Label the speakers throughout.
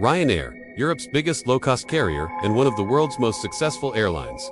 Speaker 1: Ryanair, Europe's biggest low-cost carrier and one of the world's most successful airlines.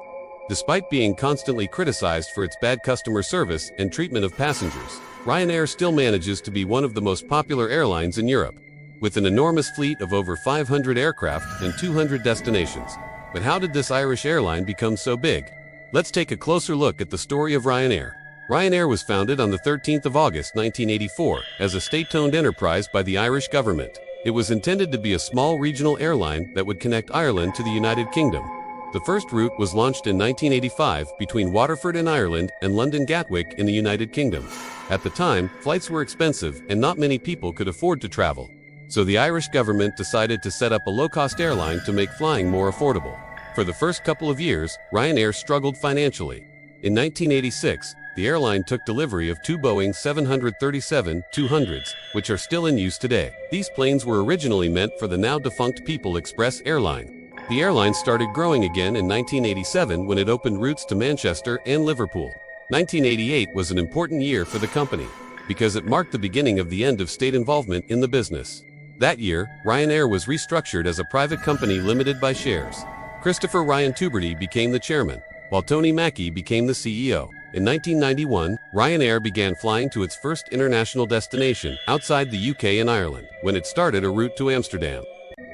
Speaker 1: Despite being constantly criticized for its bad customer service and treatment of passengers, Ryanair still manages to be one of the most popular airlines in Europe, with an enormous fleet of over 500 aircraft and 200 destinations. But how did this Irish airline become so big? Let's take a closer look at the story of Ryanair. Ryanair was founded on the 13th of August 1984 as a state-owned enterprise by the Irish government. It was intended to be a small regional airline that would connect Ireland to the United Kingdom. The first route was launched in 1985 between Waterford in Ireland and London Gatwick in the United Kingdom. At the time, flights were expensive and not many people could afford to travel. So the Irish government decided to set up a low-cost airline to make flying more affordable. For the first couple of years, Ryanair struggled financially. In 1986, the airline took delivery of two Boeing 737-200s, which are still in use today. These planes were originally meant for the now-defunct People Express airline. The airline started growing again in 1987 when it opened routes to Manchester and Liverpool. 1988 was an important year for the company, because it marked the beginning of the end of state involvement in the business. That year, Ryanair was restructured as a private company limited by shares. Christopher Ryan Tubridy became the chairman, while Tony Mackey became the CEO. In 1991, Ryanair began flying to its first international destination outside the UK and Ireland, when it started a route to Amsterdam.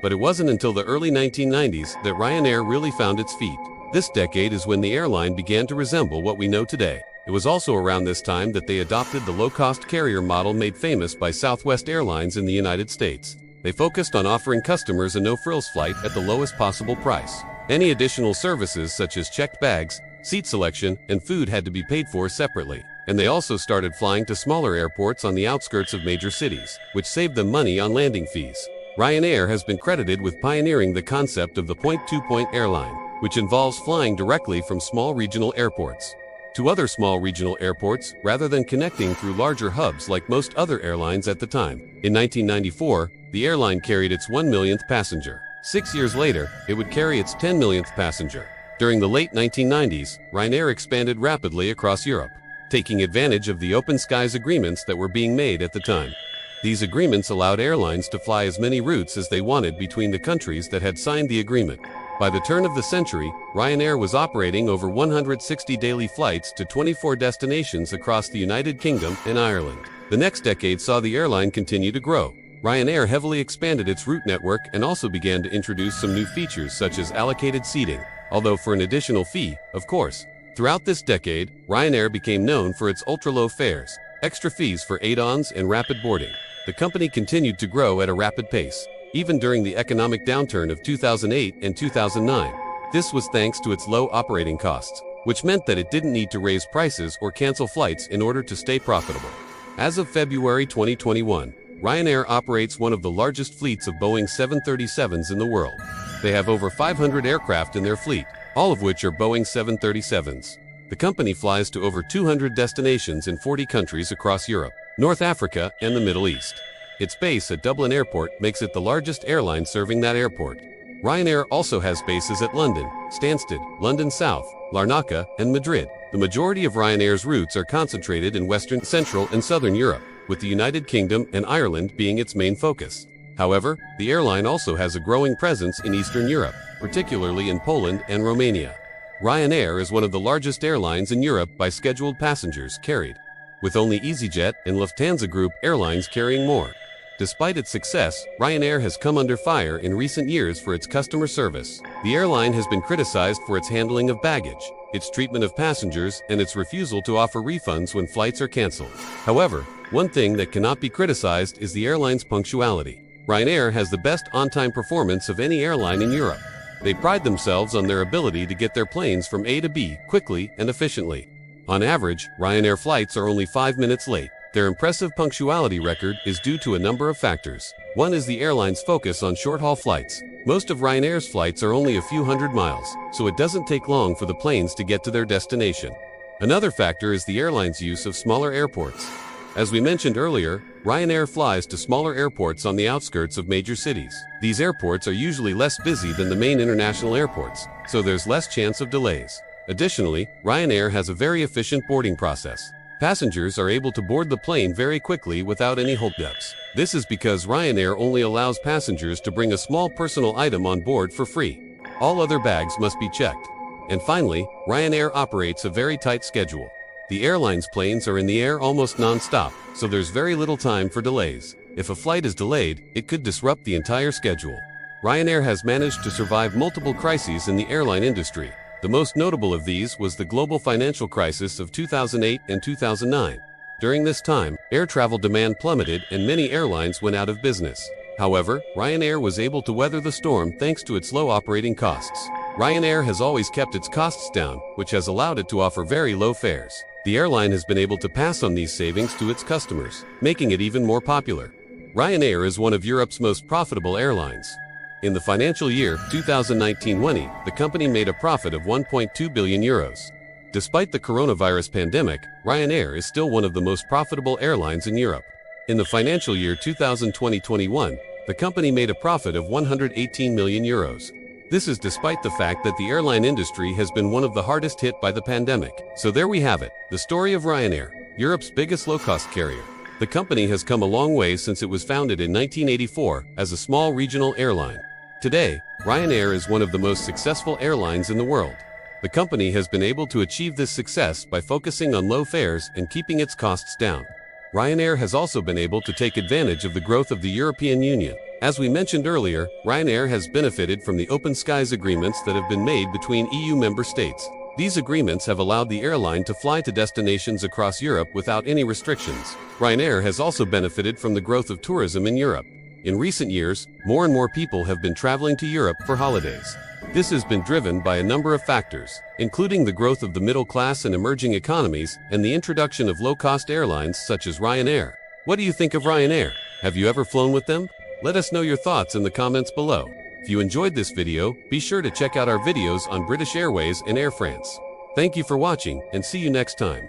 Speaker 1: But it wasn't until the early 1990s that Ryanair really found its feet. This decade is when the airline began to resemble what we know today. It was also around this time that they adopted the low-cost carrier model made famous by Southwest Airlines in the United States. They focused on offering customers a no-frills flight at the lowest possible price. Any additional services such as checked bags, seat selection, and food had to be paid for separately. And they also started flying to smaller airports on the outskirts of major cities, which saved them money on landing fees. Ryanair has been credited with pioneering the concept of the point-to-point airline, which involves flying directly from small regional airports to other small regional airports rather than connecting through larger hubs like most other airlines at the time. In 1994, the airline carried its 1 millionth passenger. 6 years later, it would carry its 10 millionth passenger. During the late 1990s, Ryanair expanded rapidly across Europe, taking advantage of the open skies agreements that were being made at the time. These agreements allowed airlines to fly as many routes as they wanted between the countries that had signed the agreement. By the turn of the century, Ryanair was operating over 160 daily flights to 24 destinations across the United Kingdom and Ireland. The next decade saw the airline continue to grow. Ryanair heavily expanded its route network and also began to introduce some new features such as allocated seating, although for an additional fee, of course. Throughout this decade, Ryanair became known for its ultra-low fares, extra fees for add-ons, and rapid boarding. The company continued to grow at a rapid pace, even during the economic downturn of 2008 and 2009. This was thanks to its low operating costs, which meant that it didn't need to raise prices or cancel flights in order to stay profitable. As of February 2021, Ryanair operates one of the largest fleets of Boeing 737s in the world. They have over 500 aircraft in their fleet, all of which are Boeing 737s. The company flies to over 200 destinations in 40 countries across Europe, North Africa, and the Middle East. Its base at Dublin Airport makes it the largest airline serving that airport. Ryanair also has bases at London, Stansted, London South, Larnaca, and Madrid. The majority of Ryanair's routes are concentrated in Western, Central, and Southern Europe, with the United Kingdom and Ireland being its main focus. However, the airline also has a growing presence in Eastern Europe, particularly in Poland and Romania. Ryanair is one of the largest airlines in Europe by scheduled passengers carried, with only EasyJet and Lufthansa Group airlines carrying more. Despite its success, Ryanair has come under fire in recent years for its customer service. The airline has been criticized for its handling of baggage, its treatment of passengers, and its refusal to offer refunds when flights are canceled. However, one thing that cannot be criticized is the airline's punctuality. Ryanair has the best on-time performance of any airline in Europe. They pride themselves on their ability to get their planes from A to B quickly and efficiently. On average, Ryanair flights are only 5 minutes late. Their impressive punctuality record is due to a number of factors. One is the airline's focus on short-haul flights. Most of Ryanair's flights are only a few hundred miles, so it doesn't take long for the planes to get to their destination. Another factor is the airline's use of smaller airports. As we mentioned earlier, Ryanair flies to smaller airports on the outskirts of major cities. These airports are usually less busy than the main international airports, so there's less chance of delays. Additionally, Ryanair has a very efficient boarding process. Passengers are able to board the plane very quickly without any holdups. This is because Ryanair only allows passengers to bring a small personal item on board for free. All other bags must be checked. And finally, Ryanair operates a very tight schedule. The airline's planes are in the air almost non-stop, so there's very little time for delays. If a flight is delayed, it could disrupt the entire schedule. Ryanair has managed to survive multiple crises in the airline industry. The most notable of these was the global financial crisis of 2008 and 2009. During this time, air travel demand plummeted and many airlines went out of business. However, Ryanair was able to weather the storm thanks to its low operating costs. Ryanair has always kept its costs down, which has allowed it to offer very low fares. The airline has been able to pass on these savings to its customers, making it even more popular. Ryanair is one of Europe's most profitable airlines. In the financial year 2019-20, the company made a profit of 1.2 billion euros. Despite the coronavirus pandemic, Ryanair is still one of the most profitable airlines in Europe. In the financial year 2020-21, the company made a profit of 118 million euros. This is despite the fact that the airline industry has been one of the hardest hit by the pandemic. So there we have it, the story of Ryanair, Europe's biggest low-cost carrier. The company has come a long way since it was founded in 1984 as a small regional airline. Today, Ryanair is one of the most successful airlines in the world. The company has been able to achieve this success by focusing on low fares and keeping its costs down. Ryanair has also been able to take advantage of the growth of the European Union. As we mentioned earlier, Ryanair has benefited from the open skies agreements that have been made between EU member states. These agreements have allowed the airline to fly to destinations across Europe without any restrictions. Ryanair has also benefited from the growth of tourism in Europe. In recent years, more and more people have been traveling to Europe for holidays. This has been driven by a number of factors, including the growth of the middle class and emerging economies and the introduction of low-cost airlines such as Ryanair. What do you think of Ryanair? Have you ever flown with them? Let us know your thoughts in the comments below. If you enjoyed this video, be sure to check out our videos on British Airways and Air France. Thank you for watching and see you next time.